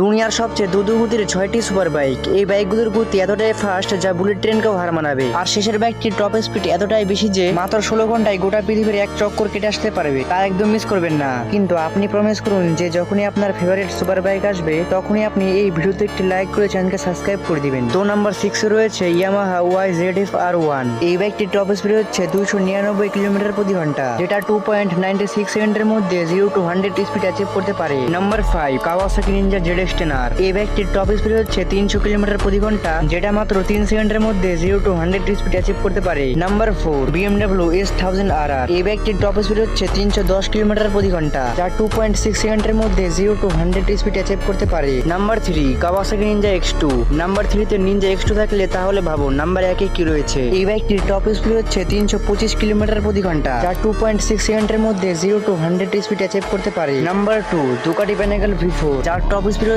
দুনিয়ার সবচেয়ে দ্রুতগতির 6টি সুপার বাইক। এই বাইকগুলোর গতি এতটাই ফাস্ট যা বুলেট ট্রেনকেও হার মানাবে। আর শেষের বাইকটির টপ স্পিড এতটাই বেশি যে মাত্র 16 ঘন্টায় গোটা পৃথিবীর এক চক্কর কেটে আসতে পারবে। তা একদম মিস করবেন না। কিন্তু আপনি প্রমিস করুন যে যখনই আপনার ফেভারিট সুপার বাইক আসবে তখনই আপনি এই ভিডিওতে একটি লাইক করে চ্যানেলকে সাবস্ক্রাইব করে দিবেন। তো নাম্বার 6 রয়েছে ইয়ামাহা YZF R1। এই বাইকটির টপ স্পিড হচ্ছে 299 কিলোমিটার প্রতি ঘন্টা, যেটা 2.96 সেকেন্ডের মধ্যে 0 to 100 স্পিড অ্যাচিভ করতে পারে। Number 5 Kawasaki Ninja ZX-10R। এই বাইকটির টপ স্পিড হচ্ছে 300 কিলোমিটার প্রতি ঘন্টা, যেটা মাত্র 3 সেকেন্ডের মধ্যে 0 to 100 স্পিড অ্যাচিভ করতে পারে। Number 4 BMW S1000RR। এই বাইকটির টপ স্পিড হচ্ছে 310 কিলোমিটার প্রতি ঘন্টা, যা 2.6 সেকেন্ডের মধ্যে 0 to 100 স্পিড অ্যাচিভ করতে পারে। Number 3 Kawasaki Ninja X2। Number 3 তে নিনজা X2 থাকলে তাহলে ভাবুন নাম্বার 1 এ কি রয়েছে। এই বাইকটির টপ স্পিড হচ্ছে 325 কিলোমিটার প্রতি ঘন্টা, যা 2.6 সেকেন্ডের মধ্যে 0 to 100 স্পিড অ্যাচিভ করতে পারে। নাম্বার 2 দুকাটি প্যানাগল V4, যার টপ স্পিড হচ্ছে